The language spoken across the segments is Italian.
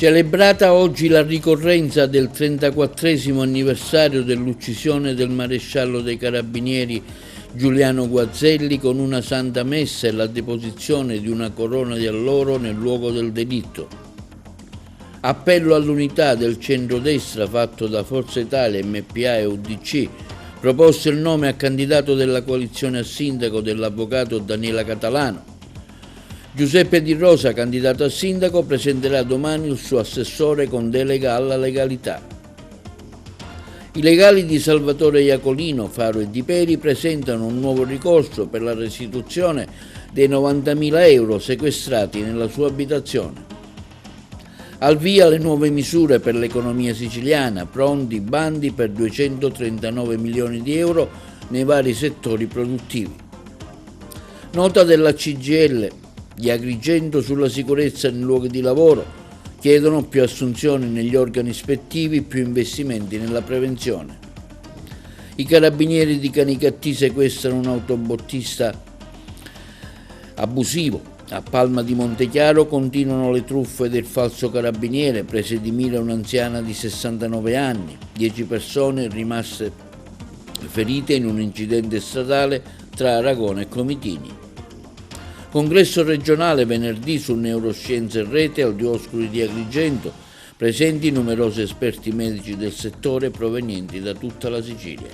Celebrata oggi la ricorrenza del 34° anniversario dell'uccisione del maresciallo dei Carabinieri Giuliano Guazelli con una santa messa e la deposizione di una corona di alloro nel luogo del delitto. Appello all'unità del centrodestra fatto da Forza Italia, MPA e UDC, proposto il nome a candidato della coalizione a sindaco dell'avvocato Daniela Catalano. Giuseppe Di Rosa, candidato a sindaco, presenterà domani il suo assessore con delega alla legalità. I legali di Salvatore Iacolino, Faro e Di Peri presentano un nuovo ricorso per la restituzione dei 90.000 euro sequestrati nella sua abitazione. Al via le nuove misure per l'economia siciliana, pronti bandi per 239 milioni di euro nei vari settori produttivi. Nota della CGIL di Agrigento sulla sicurezza nei luoghi di lavoro, chiedono più assunzioni negli organi ispettivi, più investimenti nella prevenzione. I carabinieri di Canicattì sequestrano un autobottista abusivo. A Palma di Montechiaro continuano le truffe del falso carabiniere, prese di mira un'anziana di 69 anni, 10 persone rimaste ferite in un incidente stradale tra Aragona e Comitini. Congresso regionale venerdì su neuroscienze in rete al Dioscuri di Agrigento, presenti numerosi esperti medici del settore provenienti da tutta la Sicilia.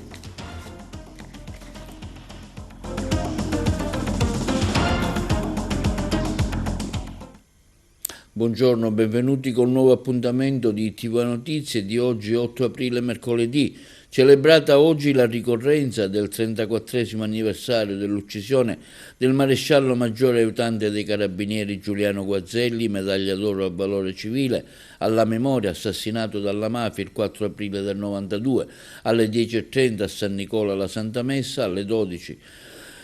Buongiorno, benvenuti con un nuovo appuntamento di TV Notizie di oggi 8 aprile mercoledì. Celebrata oggi la ricorrenza del 34° anniversario dell'uccisione del maresciallo maggiore aiutante dei Carabinieri Giuliano Guazelli, medaglia d'oro al valore civile, alla memoria, assassinato dalla mafia il 4 aprile del 92, alle 10:30 a San Nicola la Santa Messa, alle 12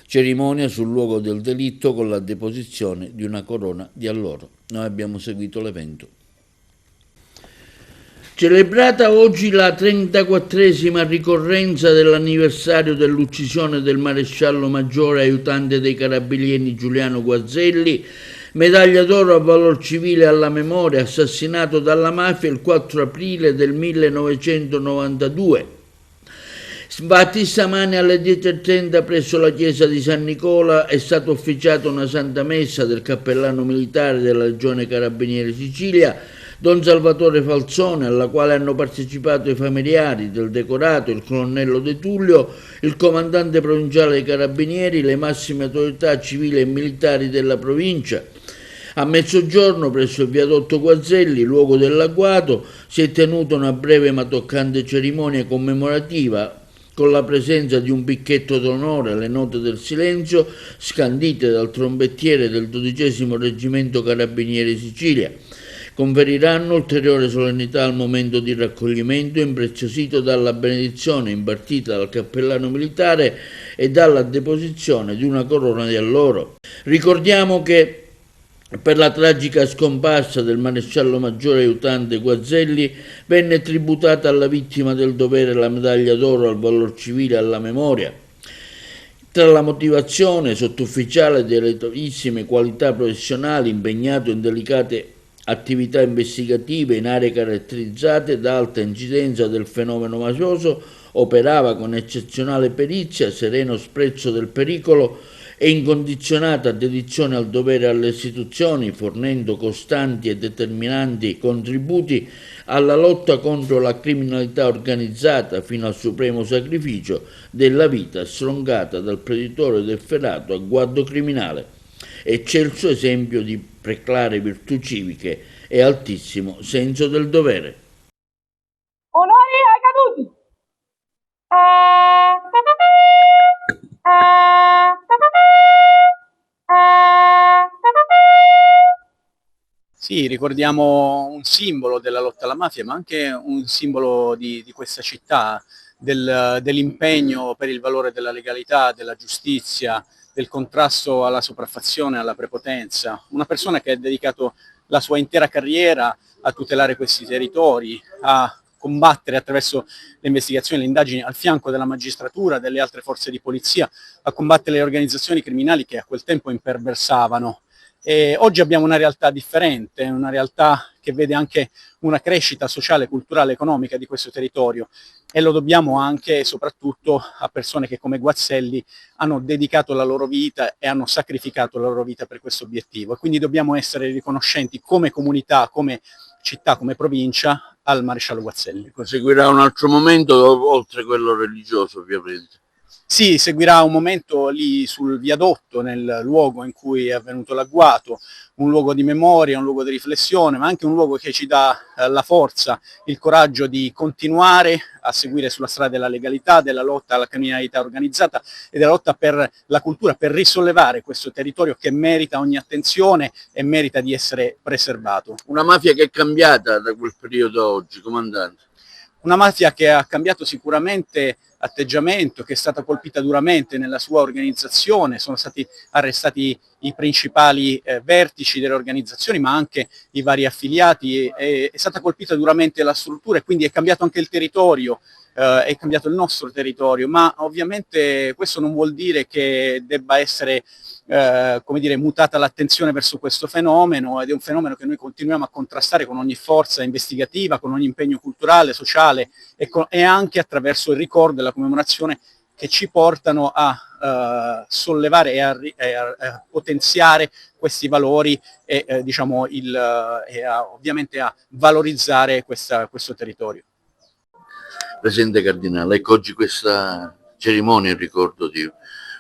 cerimonia sul luogo del delitto con la deposizione di una corona di alloro. Noi abbiamo seguito l'evento. Celebrata oggi la 34° ricorrenza dell'anniversario dell'uccisione del maresciallo maggiore aiutante dei Carabinieri Giuliano Guazelli, medaglia d'oro a valor civile alla memoria, assassinato dalla mafia il 4 aprile del 1992. Sbatti stamane alle 10:30 presso la chiesa di San Nicola è stata ufficiata una santa messa del cappellano militare della Legione Carabinieri Sicilia, Don Salvatore Falzone, alla quale hanno partecipato i familiari del decorato, il colonnello De Tullio, il comandante provinciale dei Carabinieri, le massime autorità civili e militari della provincia. A mezzogiorno, presso il viadotto Guazelli, luogo dell'agguato, si è tenuta una breve ma toccante cerimonia commemorativa con la presenza di un picchetto d'onore alle note del silenzio scandite dal trombettiere del 12° Reggimento Carabinieri Sicilia. Conferiranno ulteriore solennità al momento di raccoglimento, impreziosito dalla benedizione impartita dal cappellano militare e dalla deposizione di una corona di alloro. Ricordiamo che per la tragica scomparsa del maresciallo maggiore aiutante Guazelli venne tributata alla vittima del dovere la medaglia d'oro al valor civile alla memoria. Tra la motivazione sottufficiale delle elevatissime qualità professionali, impegnato in delicate attività investigative in aree caratterizzate da alta incidenza del fenomeno mafioso, operava con eccezionale perizia, sereno sprezzo del pericolo e incondizionata dedizione al dovere alle istituzioni, fornendo costanti e determinanti contributi alla lotta contro la criminalità organizzata fino al supremo sacrificio della vita strongata dal preditore del fegato agguato criminale. Eccelso esempio di preclare virtù civiche e altissimo senso del dovere. Onori ai caduti! Sì, ricordiamo un simbolo della lotta alla mafia, ma anche un simbolo di questa città, dell'impegno per il valore della legalità, della giustizia, del contrasto alla sopraffazione, alla prepotenza. Una persona che ha dedicato la sua intera carriera a tutelare questi territori, a combattere attraverso le investigazioni e le indagini al fianco della magistratura, delle altre forze di polizia, a combattere le organizzazioni criminali che a quel tempo imperversavano. E oggi abbiamo una realtà differente, una realtà che vede anche una crescita sociale, culturale, economica di questo territorio, e lo dobbiamo anche e soprattutto a persone che come Guazzelli hanno dedicato la loro vita e hanno sacrificato la loro vita per questo obiettivo, e quindi dobbiamo essere riconoscenti come comunità, come città, come provincia al maresciallo Guazzelli. Seguirà un altro momento oltre quello religioso, ovviamente. Sì, seguirà un momento lì sul viadotto, nel luogo in cui è avvenuto l'agguato, un luogo di memoria, un luogo di riflessione, ma anche un luogo che ci dà la forza, il coraggio di continuare a seguire sulla strada della legalità, della lotta alla criminalità organizzata e della lotta per la cultura, per risollevare questo territorio che merita ogni attenzione e merita di essere preservato. Una mafia che è cambiata da quel periodo a oggi, comandante. Una mafia che ha cambiato sicuramente atteggiamento, che è stata colpita duramente nella sua organizzazione, sono stati arrestati i principali vertici delle organizzazioni, ma anche i vari affiliati, è stata colpita duramente la struttura e quindi è cambiato anche il territorio, è cambiato il nostro territorio, ma ovviamente questo non vuol dire che debba essere come dire, mutata l'attenzione verso questo fenomeno, ed è un fenomeno che noi continuiamo a contrastare con ogni forza investigativa, con ogni impegno culturale, sociale e anche attraverso il ricordo e la commemorazione che ci portano a sollevare e a potenziare questi valori e diciamo ovviamente a valorizzare questo territorio. Presidente Cardinale, ecco, oggi questa cerimonia in ricordo di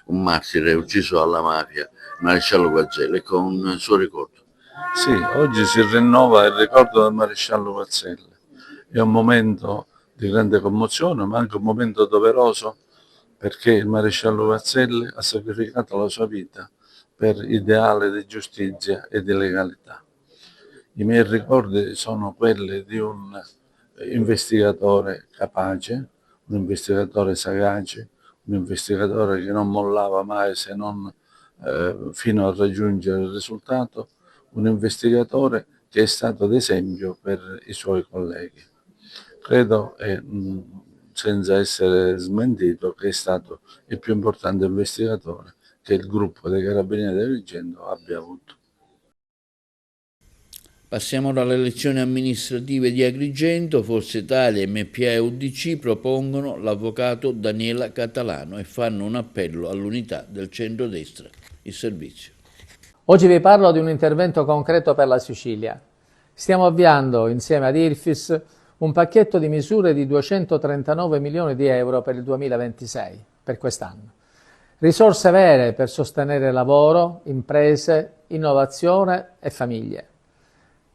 un martire ucciso alla mafia, il maresciallo Guazzelli, ecco un suo ricordo. Sì, oggi si rinnova il ricordo del maresciallo Guazzelli. È un momento di grande commozione, ma anche un momento doveroso, perché il maresciallo Guazzelli ha sacrificato la sua vita per ideale di giustizia e di legalità. I miei ricordi sono quelli di un investigatore capace, un investigatore sagace, un investigatore che non mollava mai se non fino a raggiungere il risultato, un investigatore che è stato d'esempio per i suoi colleghi. Credo, senza essere smentito, che è stato il più importante investigatore che il gruppo dei Carabinieri di Agrigento abbia avuto. Passiamo ora alle elezioni amministrative di Agrigento. Forza Italia, MPA e UDC propongono l'avvocato Daniela Catalano e fanno un appello all'unità del centrodestra. Il servizio. Oggi vi parlo di un intervento concreto per la Sicilia. Stiamo avviando, insieme ad IRFIS, un pacchetto di misure di 239 milioni di euro per il 2026, per quest'anno. Risorse vere per sostenere lavoro, imprese, innovazione e famiglie.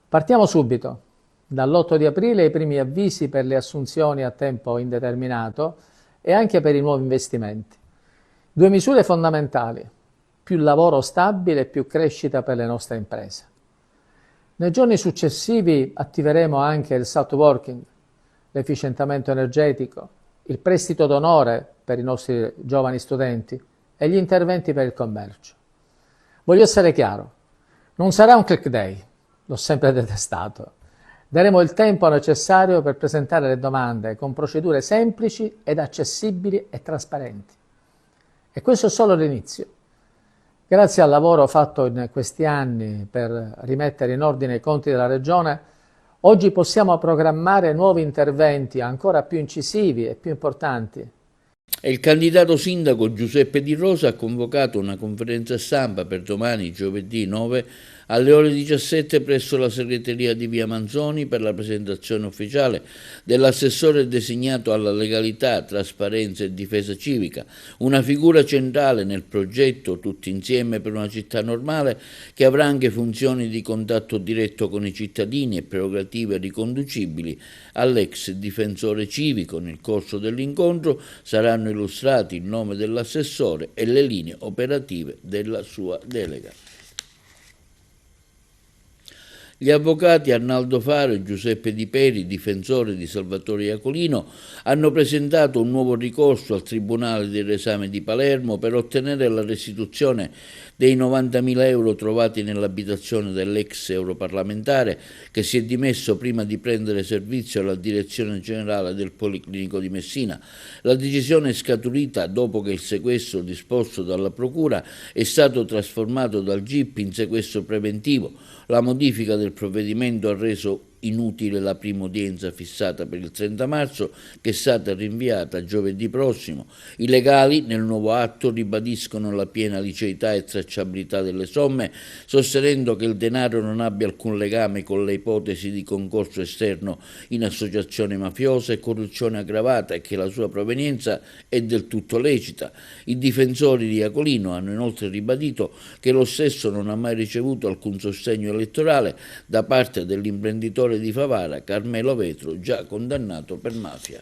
Partiamo subito. Dall'8 di aprile i primi avvisi per le assunzioni a tempo indeterminato e anche per i nuovi investimenti. Due misure fondamentali: più lavoro stabile e più crescita per le nostre imprese. Nei giorni successivi attiveremo anche il salt working, l'efficientamento energetico, il prestito d'onore per i nostri giovani studenti e gli interventi per il commercio. Voglio essere chiaro, non sarà un click day. L'ho sempre detestato. Daremo il tempo necessario per presentare le domande con procedure semplici ed accessibili e trasparenti. E questo è solo l'inizio. Grazie al lavoro fatto in questi anni per rimettere in ordine i conti della Regione, oggi possiamo programmare nuovi interventi ancora più incisivi e più importanti. E il candidato sindaco Giuseppe Di Rosa ha convocato una conferenza stampa per domani, giovedì 9, alle ore 17 presso la segreteria di Via Manzoni per la presentazione ufficiale dell'assessore designato alla legalità, trasparenza e difesa civica, una figura centrale nel progetto Tutti insieme per una città normale, che avrà anche funzioni di contatto diretto con i cittadini e prerogative riconducibili all'ex difensore civico. Nel corso dell'incontro saranno illustrati il nome dell'assessore e le linee operative della sua delega. Gli avvocati Arnaldo Faro e Giuseppe Di Peri, difensori di Salvatore Iacolino, hanno presentato un nuovo ricorso al Tribunale del Riesame di Palermo per ottenere la restituzione dei 90.000 euro trovati nell'abitazione dell'ex europarlamentare che si è dimesso prima di prendere servizio alla direzione generale del Policlinico di Messina. La decisione è scaturita dopo che il sequestro disposto dalla Procura è stato trasformato dal GIP in sequestro preventivo. La modifica del del provvedimento ha reso inutile la prima udienza fissata per il 30 marzo, che è stata rinviata a giovedì prossimo. I legali nel nuovo atto ribadiscono la piena liceità e tracciabilità delle somme, sostenendo che il denaro non abbia alcun legame con le ipotesi di concorso esterno in associazione mafiosa e corruzione aggravata e che la sua provenienza è del tutto lecita. I difensori di Iacolino hanno inoltre ribadito che lo stesso non ha mai ricevuto alcun sostegno elettorale da parte dell'imprenditore di Favara, Carmelo Vetro, già condannato per mafia.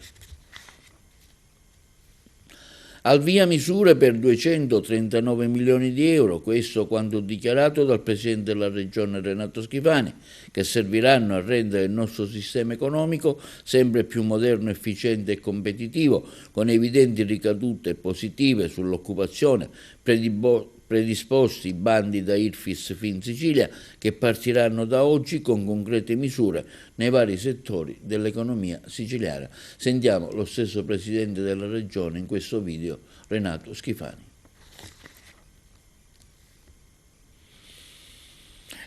Al via misure per 239 milioni di euro, questo quanto dichiarato dal Presidente della Regione Renato Schifani, che serviranno a rendere il nostro sistema economico sempre più moderno, efficiente e competitivo, con evidenti ricadute positive sull'occupazione, predisposti bandi da Irfis fin Sicilia che partiranno da oggi con concrete misure nei vari settori dell'economia siciliana. Sentiamo lo stesso Presidente della Regione in questo video, Renato Schifani.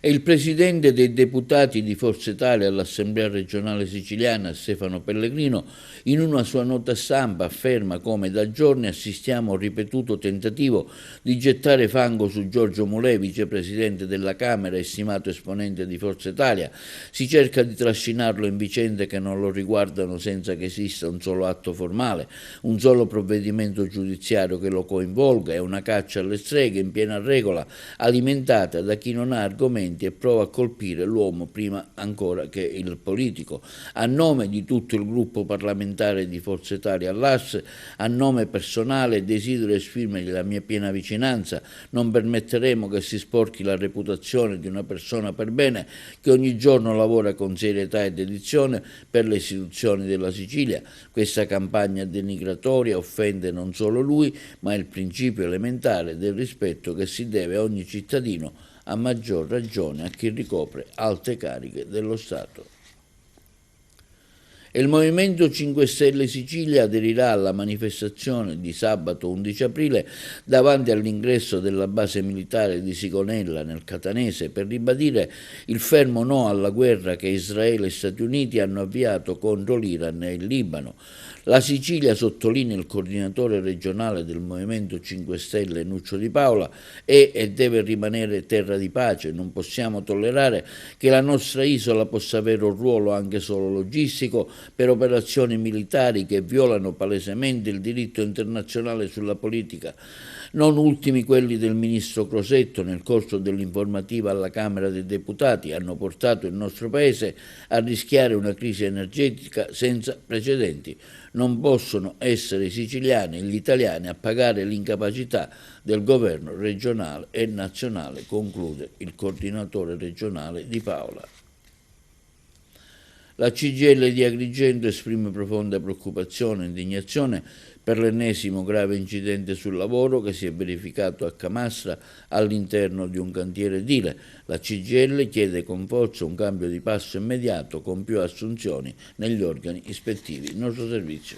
E il Presidente dei Deputati di Forza Italia all'Assemblea regionale siciliana, Stefano Pellegrino, in una sua nota stampa afferma come da giorni assistiamo a un ripetuto tentativo di gettare fango su Giorgio Mulè, vicepresidente della Camera e stimato esponente di Forza Italia. Si cerca di trascinarlo in vicende che non lo riguardano senza che esista un solo atto formale, un solo provvedimento giudiziario che lo coinvolga. È una caccia alle streghe in piena regola, alimentata da chi non ha argomenti e prova a colpire l'uomo prima ancora che il politico. A nome di tutto il gruppo parlamentare di Forza Italia all'Asse, a nome personale, desidero esprimergli la mia piena vicinanza. Non permetteremo che si sporchi la reputazione di una persona per bene che ogni giorno lavora con serietà e dedizione per le istituzioni della Sicilia. Questa campagna denigratoria offende non solo lui, ma il principio elementare del rispetto che si deve a ogni cittadino, a maggior ragione a chi ricopre alte cariche dello Stato. E il Movimento 5 Stelle Sicilia aderirà alla manifestazione di sabato 11 aprile davanti all'ingresso della base militare di Sigonella nel Catanese per ribadire il fermo no alla guerra che Israele e Stati Uniti hanno avviato contro l'Iran e il Libano. La Sicilia, sottolinea il coordinatore regionale del Movimento 5 Stelle Nuccio Di Paola, è e deve rimanere terra di pace. Non possiamo tollerare che la nostra isola possa avere un ruolo anche solo logistico per operazioni militari che violano palesemente il diritto internazionale sulla politica. Non ultimi quelli del ministro Crosetto nel corso dell'informativa alla Camera dei Deputati hanno portato il nostro Paese a rischiare una crisi energetica senza precedenti. Non possono essere i siciliani e gli italiani a pagare l'incapacità del governo regionale e nazionale, conclude il coordinatore regionale Di Paola. La CGIL di Agrigento esprime profonda preoccupazione e indignazione per l'ennesimo grave incidente sul lavoro che si è verificato a Camastra all'interno di un cantiere edile. La CGIL chiede con forza un cambio di passo immediato con più assunzioni negli organi ispettivi. Il nostro servizio.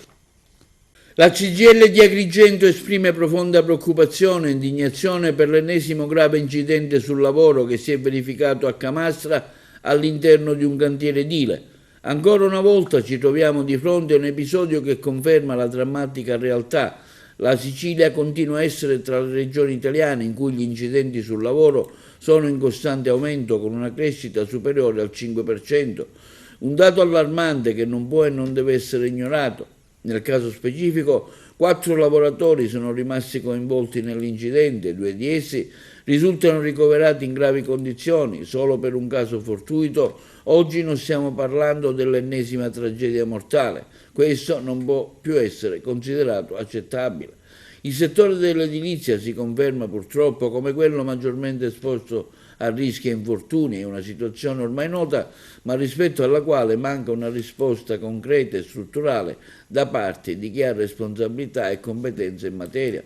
La CGIL di Agrigento esprime profonda preoccupazione e indignazione per l'ennesimo grave incidente sul lavoro che si è verificato a Camastra all'interno di un cantiere edile. Ancora una volta ci troviamo di fronte a un episodio che conferma la drammatica realtà. La Sicilia continua a essere tra le regioni italiane in cui gli incidenti sul lavoro sono in costante aumento con una crescita superiore al 5%, un dato allarmante che non può e non deve essere ignorato. Nel caso specifico, 4 lavoratori sono rimasti coinvolti nell'incidente, 2 di essi risultano ricoverati in gravi condizioni. Solo per un caso fortuito, oggi non stiamo parlando dell'ennesima tragedia mortale. Questo non può più essere considerato accettabile. Il settore dell'edilizia si conferma purtroppo come quello maggiormente esposto a rischi e infortuni. È una situazione ormai nota, ma rispetto alla quale manca una risposta concreta e strutturale da parte di chi ha responsabilità e competenze in materia.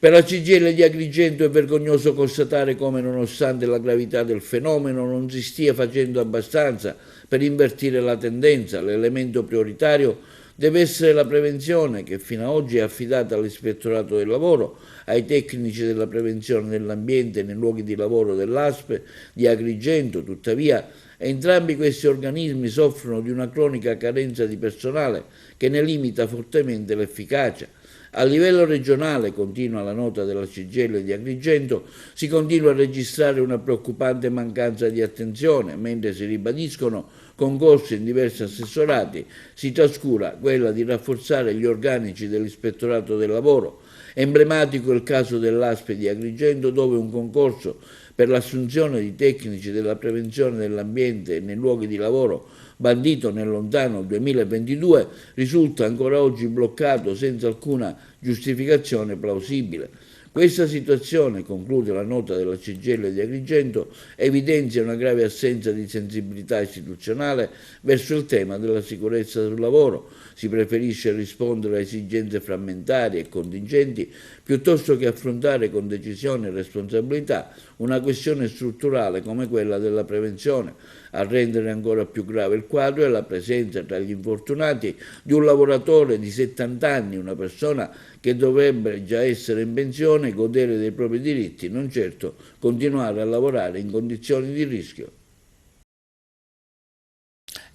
Per la CGIL di Agrigento è vergognoso constatare come, nonostante la gravità del fenomeno, non si stia facendo abbastanza per invertire la tendenza. L'elemento prioritario Deve essere la prevenzione, che fino ad oggi è affidata all'Ispettorato del Lavoro, ai tecnici della prevenzione dell'ambiente nei luoghi di lavoro dell'ASP di Agrigento. Tuttavia, entrambi questi organismi soffrono di una cronica carenza di personale che ne limita fortemente l'efficacia. A livello regionale, continua la nota della CGIL di Agrigento, si continua a registrare una preoccupante mancanza di attenzione, mentre si ribadiscono concorsi in diversi assessorati, si trascura quella di rafforzare gli organici dell'Ispettorato del Lavoro. Emblematico è il caso dell'ASP di Agrigento, dove un concorso per l'assunzione di tecnici della prevenzione dell'ambiente nei luoghi di lavoro, bandito nel lontano 2022, risulta ancora oggi bloccato senza alcuna giustificazione plausibile. Questa situazione, conclude la nota della CGIL di Agrigento, evidenzia una grave assenza di sensibilità istituzionale verso il tema della sicurezza sul lavoro. Si preferisce rispondere a esigenze frammentarie e contingenti piuttosto che affrontare con decisione e responsabilità una questione strutturale come quella della prevenzione. A rendere ancora più grave il quadro è la presenza tra gli infortunati di un lavoratore di 70 anni, una persona che dovrebbe già essere in pensione e godere dei propri diritti, non certo continuare a lavorare in condizioni di rischio.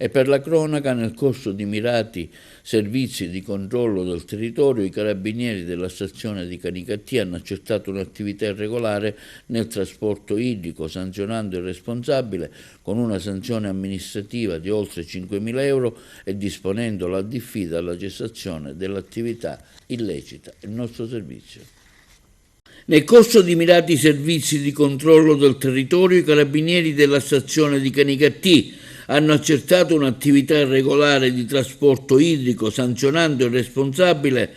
E per la cronaca, nel corso di mirati servizi di controllo del territorio, i carabinieri della stazione di Canicattì hanno accertato un'attività irregolare nel trasporto idrico, sanzionando il responsabile con una sanzione amministrativa di oltre 5.000 euro e disponendo la diffida alla cessazione dell'attività illecita. Il nostro servizio. Nel corso di mirati servizi di controllo del territorio, i carabinieri della stazione di Canicattì hanno accertato un'attività irregolare di trasporto idrico, sanzionando il responsabile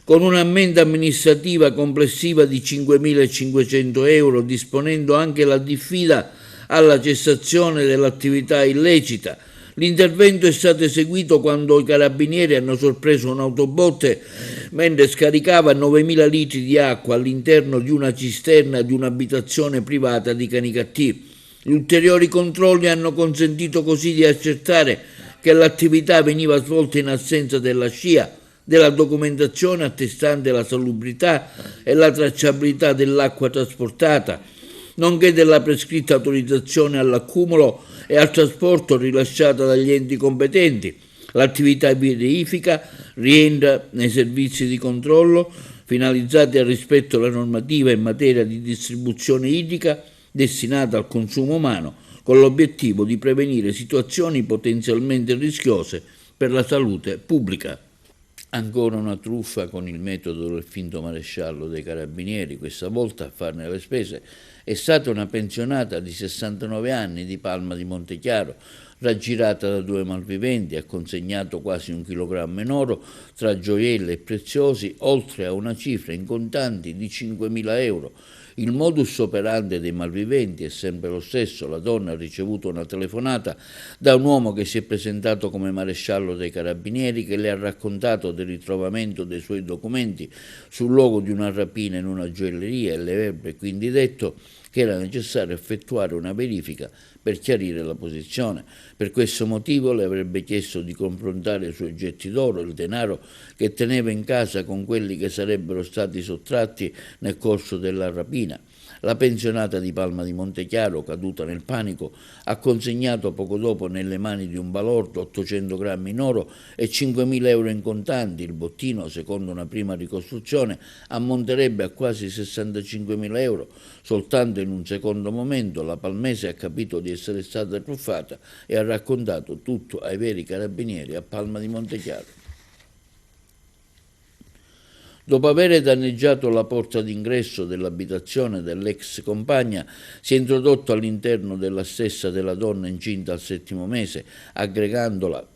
con un'ammenda amministrativa complessiva di 5.500 euro, disponendo anche la diffida alla cessazione dell'attività illecita. L'intervento è stato eseguito quando i carabinieri hanno sorpreso un'autobotte mentre scaricava 9.000 litri di acqua all'interno di una cisterna di un'abitazione privata di Canicattì. Gli ulteriori controlli hanno consentito così di accertare che l'attività veniva svolta in assenza della SCIA, della documentazione attestante la salubrità e la tracciabilità dell'acqua trasportata, nonché della prescritta autorizzazione all'accumulo e al trasporto rilasciata dagli enti competenti. L'attività di verifica rientra nei servizi di controllo finalizzati al rispetto della normativa in materia di distribuzione idrica destinata al consumo umano, con l'obiettivo di prevenire situazioni potenzialmente rischiose per la salute pubblica. Ancora una truffa con il metodo del finto maresciallo dei carabinieri. Questa volta a farne le spese è stata una pensionata di 69 anni di Palma di Montechiaro, raggirata da due malviventi. Ha consegnato quasi 1 chilogrammo in oro tra gioielli e preziosi, oltre a una cifra in contanti di 5.000 euro. Il modus operandi dei malviventi è sempre lo stesso. La donna ha ricevuto una telefonata da un uomo che si è presentato come maresciallo dei carabinieri, che le ha raccontato del ritrovamento dei suoi documenti sul luogo di una rapina in una gioielleria e le avrebbe quindi detto che era necessario effettuare una verifica per chiarire la posizione. Per questo motivo le avrebbe chiesto di confrontare i suoi oggetti d'oro, il denaro che teneva in casa con quelli che sarebbero stati sottratti nel corso della rapina. La pensionata di Palma di Montechiaro, caduta nel panico, ha consegnato poco dopo nelle mani di un balordo 800 grammi in oro e 5.000 euro in contanti. Il bottino, secondo una prima ricostruzione, ammonterebbe a quasi 65.000 euro. Soltanto in un secondo momento la palmese ha capito di essere stata truffata e ha raccontato tutto ai veri carabinieri a Palma di Montechiaro. Dopo aver danneggiato la porta d'ingresso dell'abitazione dell'ex compagna, si è introdotto all'interno della stessa della donna incinta al 7° mese, aggregandola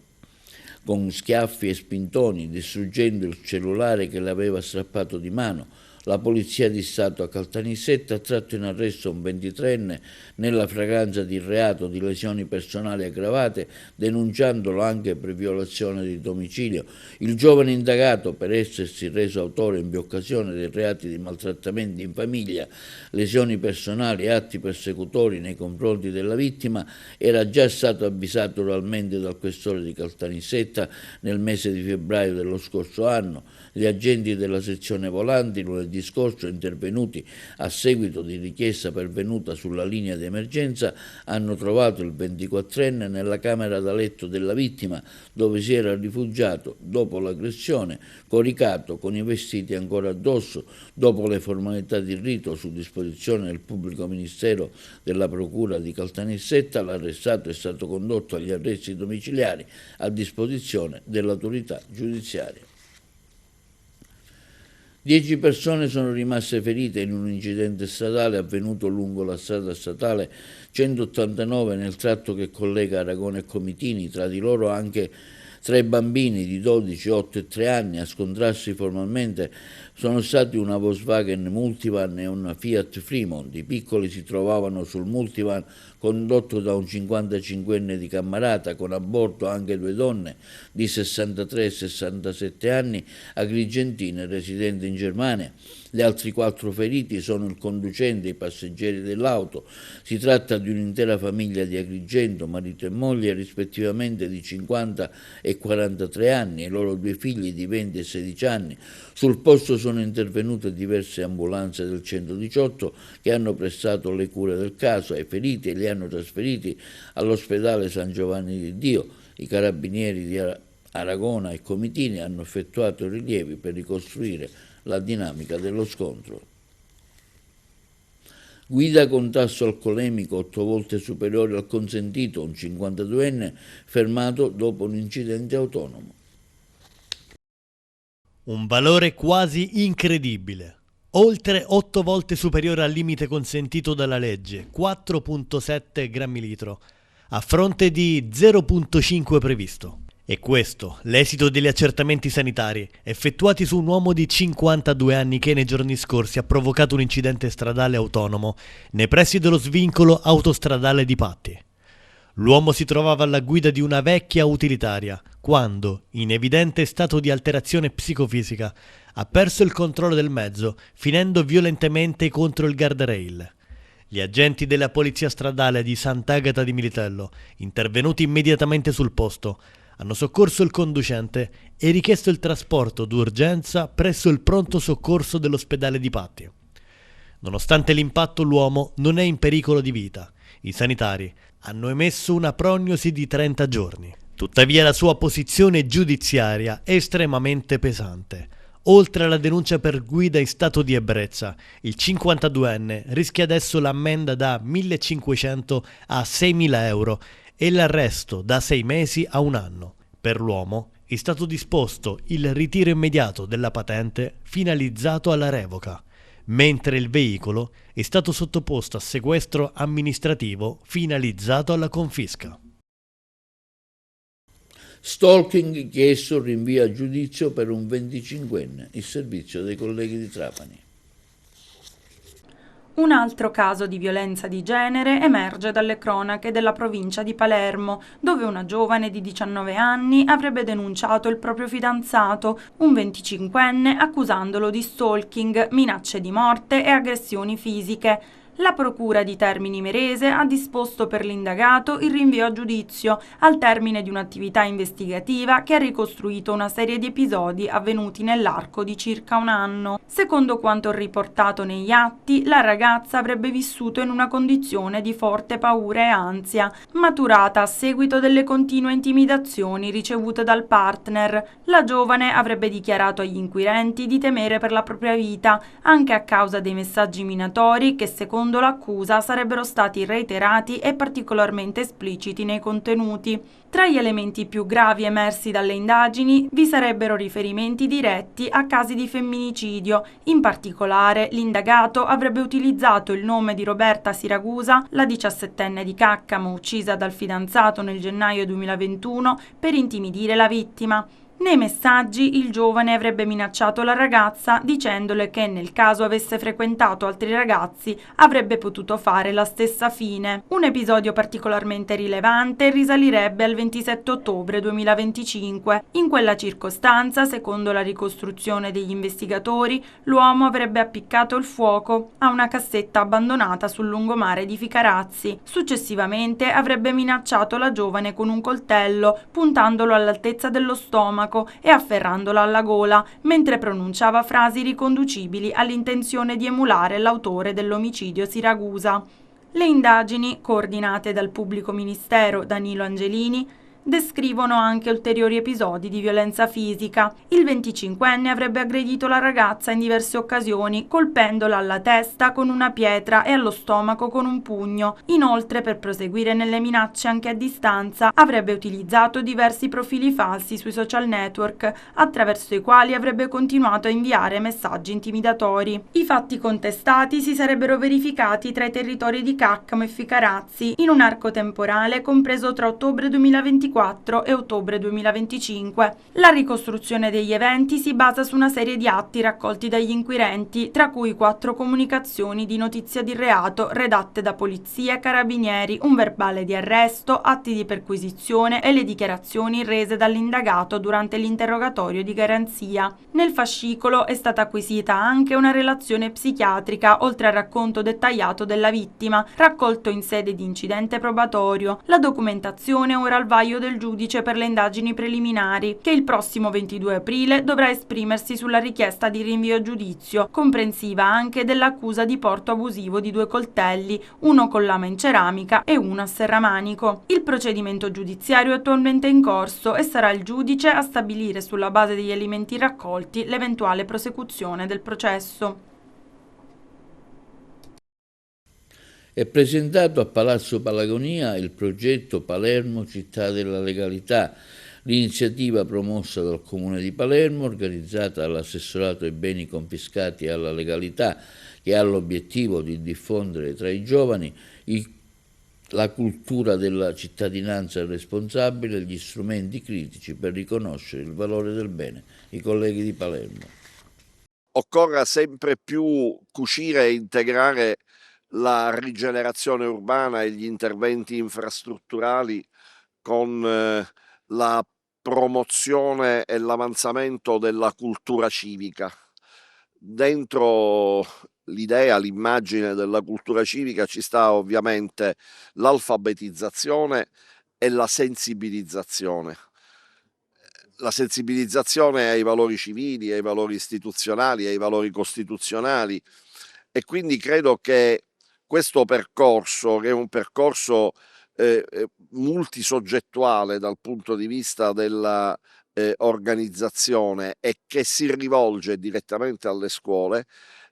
con schiaffi e spintoni, distruggendo il cellulare che le aveva strappato di mano. La Polizia di Stato a Caltanissetta ha tratto in arresto un 23enne nella fragranza di reato di lesioni personali aggravate, denunciandolo anche per violazione di domicilio. Il giovane indagato, per essersi reso autore in più occasioni dei reati di maltrattamenti in famiglia, lesioni personali e atti persecutori nei confronti della vittima, era già stato avvisato oralmente dal questore di Caltanissetta nel mese di febbraio dello scorso anno. Gli agenti della sezione volanti lunedì scorso, intervenuti a seguito di richiesta pervenuta sulla linea di emergenza, hanno trovato il 24enne nella camera da letto della vittima, dove si era rifugiato dopo l'aggressione, coricato con i vestiti ancora addosso. Dopo le formalità di rito su disposizione del pubblico ministero della procura di Caltanissetta, l'arrestato è stato condotto agli arresti domiciliari a disposizione dell'autorità giudiziaria. 10 persone sono rimaste ferite in un incidente stradale avvenuto lungo la strada statale 189 nel tratto che collega Aragona e Comitini, tra di loro anche 3 bambini di 12, 8 e 3 anni. A scontrarsi formalmente sono stati una Volkswagen Multivan e una Fiat Fremont. I piccoli si trovavano sul Multivan condotto da un 55enne di Cammarata, con a bordo anche 2 donne di 63 e 67 anni, agrigentine residenti in Germania. Gli altri 4 feriti sono il conducente e i passeggeri dell'auto. Si tratta di un'intera famiglia di Agrigento, marito e moglie, rispettivamente di 50 e 43 anni, e i loro 2 figli di 20 e 16 anni. Sul posto sono intervenute diverse ambulanze del 118 che hanno prestato le cure del caso ai feriti e li hanno trasferiti all'ospedale San Giovanni di Dio. I carabinieri di Aragona e Comitini hanno effettuato rilievi per ricostruire la dinamica dello scontro. Guida con tasso alcolemico 8 volte superiore al consentito, un 52enne fermato dopo un incidente autonomo. Un valore quasi incredibile, oltre 8 volte superiore al limite consentito dalla legge, 4,7 grammi litro, a fronte di 0,5 previsto. E questo, l'esito degli accertamenti sanitari effettuati su un uomo di 52 anni che nei giorni scorsi ha provocato un incidente stradale autonomo nei pressi dello svincolo autostradale di Patti. L'uomo si trovava alla guida di una vecchia utilitaria quando, in evidente stato di alterazione psicofisica, ha perso il controllo del mezzo, finendo violentemente contro il guardrail. Gli agenti della polizia stradale di Sant'Agata di Militello, intervenuti immediatamente sul posto, hanno soccorso il conducente e richiesto il trasporto d'urgenza presso il pronto soccorso dell'ospedale di Patti. Nonostante l'impatto, l'uomo non è in pericolo di vita. I sanitari hanno emesso una prognosi di 30 giorni. Tuttavia la sua posizione giudiziaria è estremamente pesante. Oltre alla denuncia per guida in stato di ebbrezza, il 52enne rischia adesso l'ammenda da 1.500 a 6.000 euro e l'arresto da 6 mesi a 1 anno. Per l'uomo è stato disposto il ritiro immediato della patente finalizzato alla revoca, mentre il veicolo è stato sottoposto a sequestro amministrativo finalizzato alla confisca. Stalking chiesto rinvio a giudizio per un 25enne, il servizio dei colleghi di Trapani. Un altro caso di violenza di genere emerge dalle cronache della provincia di Palermo, dove una giovane di 19 anni avrebbe denunciato il proprio fidanzato, un 25enne, accusandolo di stalking, minacce di morte e aggressioni fisiche. La procura di Termini Imerese ha disposto per l'indagato il rinvio a giudizio al termine di un'attività investigativa che ha ricostruito una serie di episodi avvenuti nell'arco di circa 1 anno. Secondo quanto riportato negli atti, la ragazza avrebbe vissuto in una condizione di forte paura e ansia, maturata a seguito delle continue intimidazioni ricevute dal partner. La giovane avrebbe dichiarato agli inquirenti di temere per la propria vita, anche a causa dei messaggi minatori che, secondo l'accusa, sarebbero stati reiterati e particolarmente espliciti nei contenuti. Tra gli elementi più gravi emersi dalle indagini vi sarebbero riferimenti diretti a casi di femminicidio. In particolare, l'indagato avrebbe utilizzato il nome di Roberta Siragusa, la 17enne di Caccamo uccisa dal fidanzato nel gennaio 2021, per intimidire la vittima. Nei messaggi il giovane avrebbe minacciato la ragazza dicendole che nel caso avesse frequentato altri ragazzi avrebbe potuto fare la stessa fine. Un episodio particolarmente rilevante risalirebbe al 27 ottobre 2025. In quella circostanza, secondo la ricostruzione degli investigatori, l'uomo avrebbe appiccato il fuoco a una cassetta abbandonata sul lungomare di Ficarazzi. Successivamente avrebbe minacciato la giovane con un coltello, puntandolo all'altezza dello stomaco e afferrandola alla gola, mentre pronunciava frasi riconducibili all'intenzione di emulare l'autore dell'omicidio a Siracusa. Le indagini, coordinate dal pubblico ministero Danilo Angelini, descrivono anche ulteriori episodi di violenza fisica. Il 25enne avrebbe aggredito la ragazza in diverse occasioni, colpendola alla testa con una pietra e allo stomaco con un pugno. Inoltre, per proseguire nelle minacce anche a distanza, avrebbe utilizzato diversi profili falsi sui social network, attraverso i quali avrebbe continuato a inviare messaggi intimidatori. I fatti contestati si sarebbero verificati tra i territori di Caccamo e Ficarazzi, in un arco temporale compreso tra ottobre 2024 e ottobre 2025. La ricostruzione degli eventi si basa su una serie di atti raccolti dagli inquirenti, tra cui 4 comunicazioni di notizia di reato redatte da polizia e carabinieri, un verbale di arresto, atti di perquisizione e le dichiarazioni rese dall'indagato durante l'interrogatorio di garanzia. Nel fascicolo è stata acquisita anche una relazione psichiatrica, oltre al racconto dettagliato della vittima, raccolto in sede di incidente probatorio. La documentazione è ora al vaglio del giudice per le indagini preliminari, che il prossimo 22 aprile dovrà esprimersi sulla richiesta di rinvio a giudizio, comprensiva anche dell'accusa di porto abusivo di 2 coltelli, uno con lama in ceramica e uno a serramanico. Il procedimento giudiziario è attualmente in corso e sarà il giudice a stabilire, sulla base degli elementi raccolti, l'eventuale prosecuzione del processo. È presentato a Palazzo Palagonia il progetto Palermo Città della Legalità, l'iniziativa promossa dal Comune di Palermo, organizzata dall'Assessorato ai beni confiscati e alla legalità, che ha l'obiettivo di diffondere tra i giovani la cultura della cittadinanza responsabile e gli strumenti critici per riconoscere il valore del bene. I colleghi di Palermo. Occorre sempre più cucire e integrare la rigenerazione urbana e gli interventi infrastrutturali con la promozione e l'avanzamento della cultura civica. Dentro l'idea, l'immagine della cultura civica ci sta ovviamente l'alfabetizzazione e la sensibilizzazione. La sensibilizzazione ai valori civili, ai valori istituzionali, ai valori costituzionali, e quindi credo che questo percorso, che è un percorso multisoggettuale dal punto di vista della organizzazione e che si rivolge direttamente alle scuole,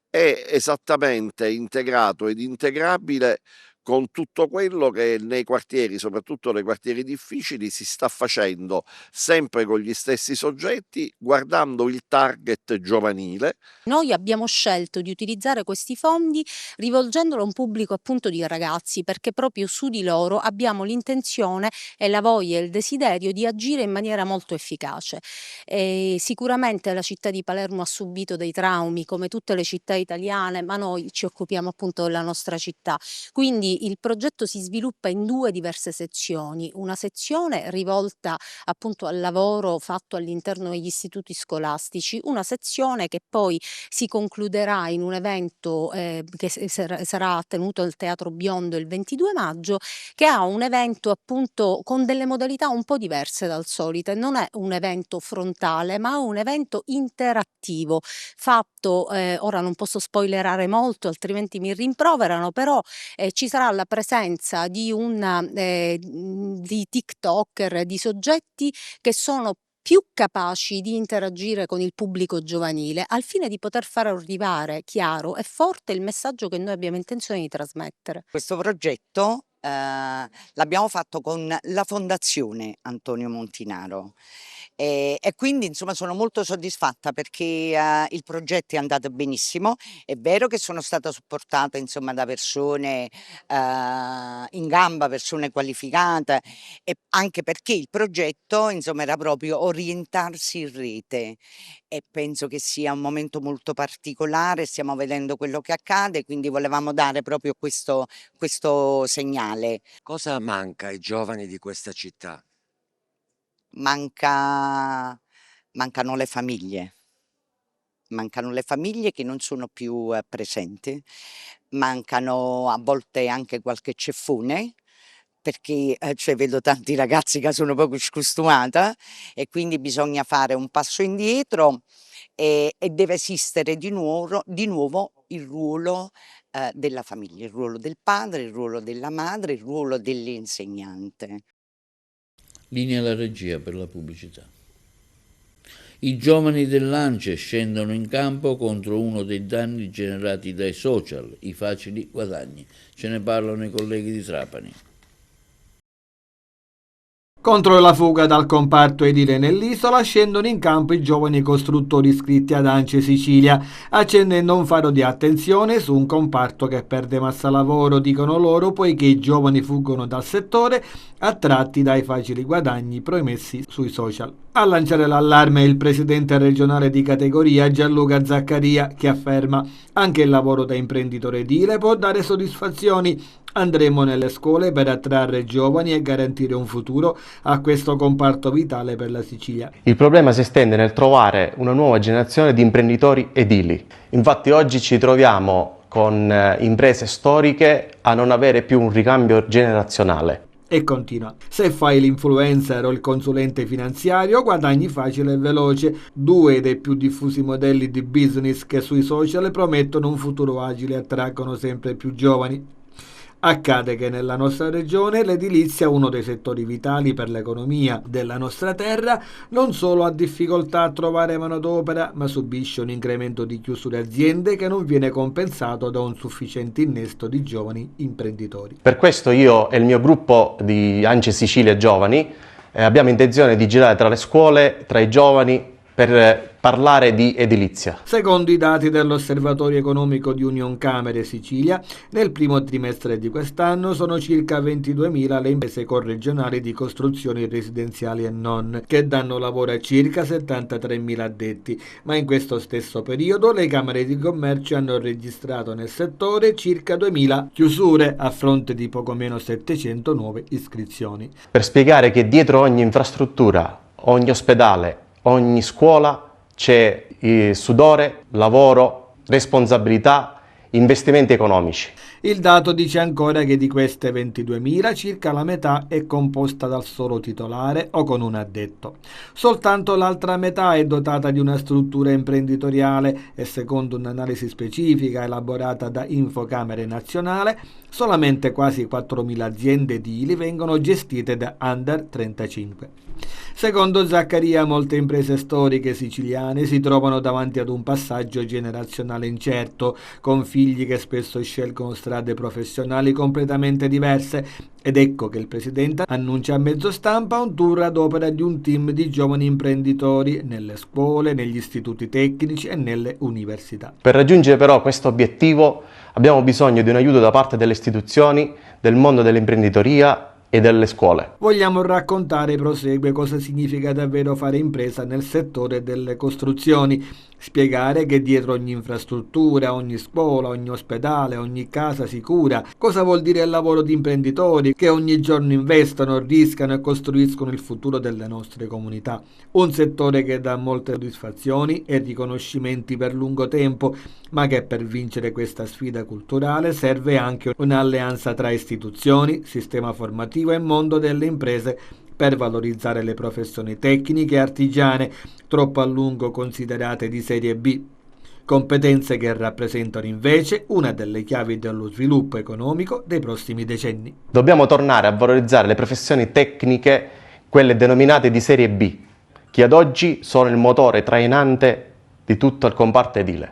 è esattamente integrato ed integrabile con tutto quello che nei quartieri, soprattutto nei quartieri difficili, si sta facendo sempre con gli stessi soggetti, guardando il target giovanile. Noi abbiamo scelto di utilizzare questi fondi rivolgendolo a un pubblico appunto di ragazzi, perché proprio su di loro abbiamo l'intenzione e la voglia e il desiderio di agire in maniera molto efficace. Sicuramente la città di Palermo ha subito dei traumi come tutte le città italiane, ma noi ci occupiamo appunto della nostra città. Quindi il progetto si sviluppa in 2 diverse sezioni, una sezione rivolta appunto al lavoro fatto all'interno degli istituti scolastici, una sezione che poi si concluderà in un evento che sarà tenuto al Teatro Biondo il 22 maggio, che ha un evento appunto con delle modalità un po' diverse dal solito. Non è un evento frontale, ma un evento interattivo fatto, ora non posso spoilerare molto altrimenti mi rimproverano, però ci sarà la presenza di di TikToker, di soggetti che sono più capaci di interagire con il pubblico giovanile al fine di poter far arrivare chiaro e forte il messaggio che noi abbiamo intenzione di trasmettere. Questo progetto l'abbiamo fatto con la Fondazione Antonio Montinaro e quindi insomma sono molto soddisfatta perché il progetto è andato benissimo. È vero che sono stata supportata insomma da persone in gamba, persone qualificate, e anche perché il progetto insomma era proprio orientarsi in rete, e penso che sia un momento molto particolare, stiamo vedendo quello che accade, quindi volevamo dare proprio questo segnale. Cosa manca ai giovani di questa città? Mancano le famiglie. Mancano le famiglie che non sono più presenti, mancano a volte anche qualche ceffone, perché cioè, vedo tanti ragazzi che sono proprio scostumata, e quindi bisogna fare un passo indietro, e deve esistere di nuovo il ruolo della famiglia, il ruolo del padre, il ruolo della madre, il ruolo dell'insegnante. Linea alla regia per la pubblicità. I giovani dell'ANCE scendono in campo contro uno dei danni generati dai social, i facili guadagni. Ce ne parlano i colleghi di Trapani. Contro la fuga dal comparto edile nell'isola scendono in campo i giovani costruttori iscritti ad ANCE Sicilia, accendendo un faro di attenzione su un comparto che perde massa lavoro, dicono loro, poiché i giovani fuggono dal settore attratti dai facili guadagni promessi sui social. A lanciare l'allarme è il presidente regionale di categoria Gianluca Zaccaria, che afferma: anche il lavoro da imprenditore edile può dare soddisfazioni. Andremo nelle scuole per attrarre giovani e garantire un futuro a questo comparto vitale per la Sicilia. Il problema si estende nel trovare una nuova generazione di imprenditori edili. Infatti oggi ci troviamo con imprese storiche a non avere più un ricambio generazionale. E continua: se fai l'influencer o il consulente finanziario guadagni facile e veloce, due dei più diffusi modelli di business che sui social promettono un futuro agile e attraggono sempre più giovani. Accade che nella nostra regione l'edilizia, uno dei settori vitali per l'economia della nostra terra, non solo ha difficoltà a trovare manodopera, ma subisce un incremento di chiusure aziende che non viene compensato da un sufficiente innesto di giovani imprenditori. Per questo io e il mio gruppo di ANCE Sicilia Giovani abbiamo intenzione di girare tra le scuole, tra i giovani, per parlare di edilizia. Secondo i dati dell'Osservatorio Economico di Unioncamere Sicilia, nel primo trimestre di quest'anno sono circa 22.000 le imprese corregionali di costruzioni residenziali e non, che danno lavoro a circa 73.000 addetti, ma in questo stesso periodo le Camere di Commercio hanno registrato nel settore circa 2.000 chiusure, a fronte di poco meno 700 nuove iscrizioni. Per spiegare che dietro ogni infrastruttura, ogni ospedale, ogni scuola c'è sudore, lavoro, responsabilità, investimenti economici. Il dato dice ancora che di queste 22.000 circa la metà è composta dal solo titolare o con un addetto. Soltanto l'altra metà è dotata di una struttura imprenditoriale e, secondo un'analisi specifica elaborata da Infocamere Nazionale, solamente quasi 4.000 aziende edili vengono gestite da under 35. Secondo Zaccaria, molte imprese storiche siciliane si trovano davanti ad un passaggio generazionale incerto, con figli che spesso scelgono strade professionali completamente diverse, ed ecco che il presidente annuncia a mezzo stampa un tour ad opera di un team di giovani imprenditori nelle scuole, negli istituti tecnici e nelle università. Per raggiungere però questo obiettivo abbiamo bisogno di un aiuto da parte delle istituzioni, del mondo dell'imprenditoria e delle scuole. Vogliamo raccontare, prosegue, cosa significa davvero fare impresa nel settore delle costruzioni, spiegare che dietro ogni infrastruttura, ogni scuola, ogni ospedale, ogni casa sicura, cosa vuol dire il lavoro di imprenditori che ogni giorno investono, rischiano e costruiscono il futuro delle nostre comunità. Un settore che dà molte soddisfazioni e riconoscimenti per lungo tempo, ma che per vincere questa sfida culturale serve anche un'alleanza tra istituzioni, sistema formativo e mondo delle imprese per valorizzare le professioni tecniche e artigiane, troppo a lungo considerate di serie B. Competenze che rappresentano invece una delle chiavi dello sviluppo economico dei prossimi decenni. Dobbiamo tornare a valorizzare le professioni tecniche, quelle denominate di serie B, che ad oggi sono il motore trainante di tutto il comparto edile.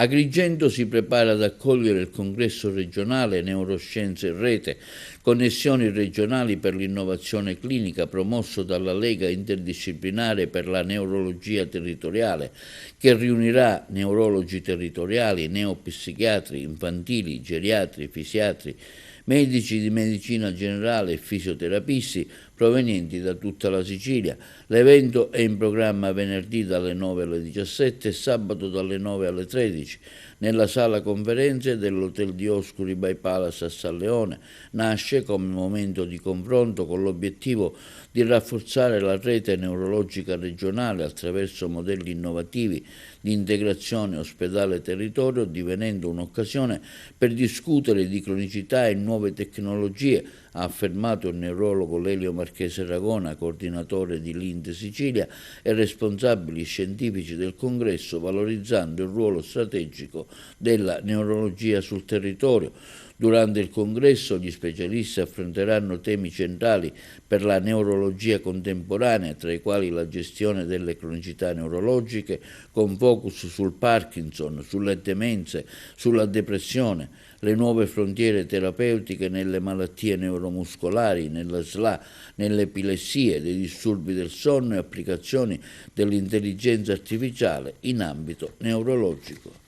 Agrigento si prepara ad accogliere il congresso regionale Neuroscienze in Rete, connessioni regionali per l'innovazione clinica promosso dalla Lega Interdisciplinare per la Neurologia Territoriale, che riunirà neurologi territoriali, neopsichiatri infantili, geriatri, fisiatri, medici di medicina generale e fisioterapisti provenienti da tutta la Sicilia. L'evento è in programma venerdì dalle 9 alle 17 e sabato dalle 9 alle 13 nella sala conferenze dell'Hotel Dioscuri by Palace a San Leone. Nasce come momento di confronto con l'obiettivo di rafforzare la rete neurologica regionale attraverso modelli innovativi di integrazione ospedale-territorio, divenendo un'occasione per discutere di cronicità e nuove tecnologie, ha affermato il neurologo Lelio Marchese Ragona, coordinatore di Linde Sicilia e responsabili scientifici del congresso, valorizzando il ruolo strategico della neurologia sul territorio. Durante il congresso gli specialisti affronteranno temi centrali per la neurologia contemporanea, tra i quali la gestione delle cronicità neurologiche, con focus sul Parkinson, sulle demenze, sulla depressione, le nuove frontiere terapeutiche nelle malattie neuromuscolari, nella SLA, nelle epilessie, dei disturbi del sonno e applicazioni dell'intelligenza artificiale in ambito neurologico.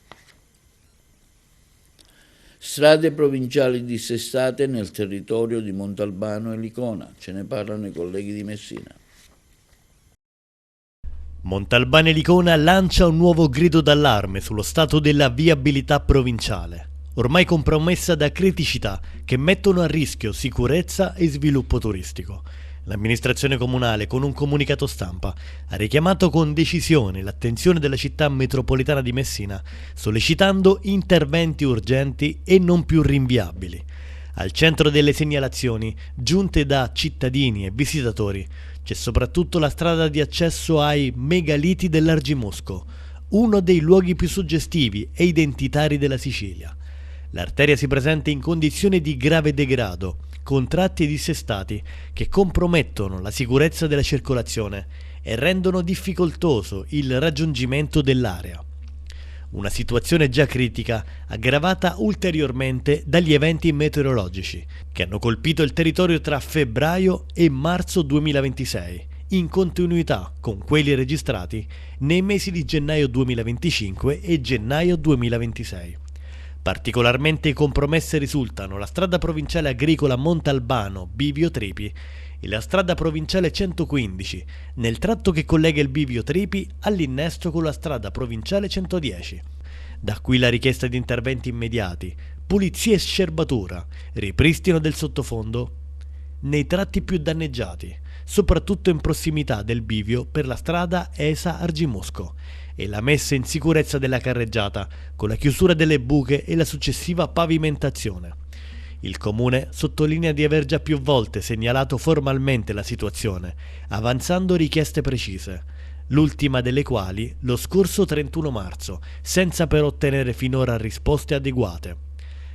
Strade provinciali dissestate nel territorio di Montalbano e Licona. Ce ne parlano i colleghi di Messina. Montalbano e Licona lancia un nuovo grido d'allarme sullo stato della viabilità provinciale, ormai compromessa da criticità che mettono a rischio sicurezza e sviluppo turistico. L'amministrazione comunale, con un comunicato stampa, ha richiamato con decisione l'attenzione della città metropolitana di Messina, sollecitando interventi urgenti e non più rinviabili. Al centro delle segnalazioni, giunte da cittadini e visitatori, c'è soprattutto la strada di accesso ai megaliti dell'Argimosco, uno dei luoghi più suggestivi e identitari della Sicilia. L'arteria si presenta in condizioni di grave degrado, con tratti dissestati che compromettono la sicurezza della circolazione e rendono difficoltoso il raggiungimento dell'area. Una situazione già critica, aggravata ulteriormente dagli eventi meteorologici che hanno colpito il territorio tra febbraio e marzo 2026, in continuità con quelli registrati nei mesi di gennaio 2025 e gennaio 2026. Particolarmente compromesse risultano la strada provinciale agricola Montalbano Bivio Tripi e la strada provinciale 115 nel tratto che collega il Bivio Tripi all'innesto con la strada provinciale 110. Da qui la richiesta di interventi immediati, pulizia e scerbatura, ripristino del sottofondo nei tratti più danneggiati, soprattutto in prossimità del bivio per la strada Esa-Argimosco, e la messa in sicurezza della carreggiata con la chiusura delle buche e la successiva pavimentazione. Il Comune sottolinea di aver già più volte segnalato formalmente la situazione, avanzando richieste precise, l'ultima delle quali lo scorso 31 marzo, senza però ottenere finora risposte adeguate.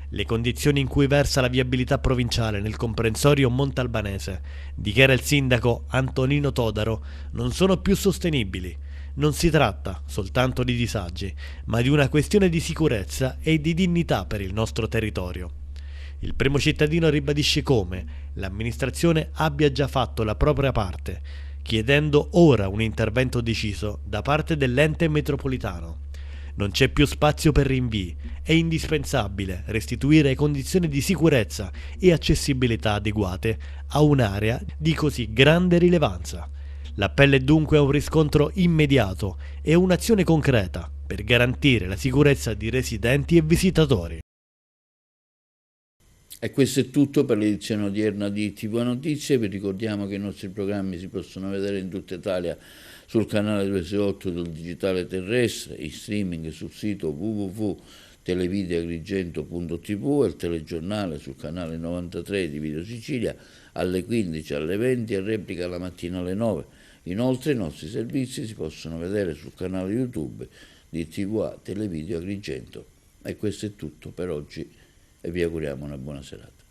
Le condizioni in cui versa la viabilità provinciale nel comprensorio montalbanese, dichiara il sindaco Antonino Todaro, non sono più sostenibili. Non si tratta soltanto di disagi, ma di una questione di sicurezza e di dignità per il nostro territorio. Il primo cittadino ribadisce come l'amministrazione abbia già fatto la propria parte, chiedendo ora un intervento deciso da parte dell'ente metropolitano. Non c'è più spazio per rinvii, è indispensabile restituire condizioni di sicurezza e accessibilità adeguate a un'area di così grande rilevanza. L'appello è dunque a un riscontro immediato e a un'azione concreta per garantire la sicurezza di residenti e visitatori. E questo è tutto per l'edizione odierna di TV Notizie. Vi ricordiamo che i nostri programmi si possono vedere in tutta Italia sul canale 268 del digitale terrestre, in streaming sul sito www.televideoagrigento.tv e il telegiornale sul canale 93 di Video Sicilia alle 15, alle 20 e replica la mattina alle 9. Inoltre i nostri servizi si possono vedere sul canale YouTube di TVA Televideo Agrigento. E questo è tutto per oggi e vi auguriamo una buona serata.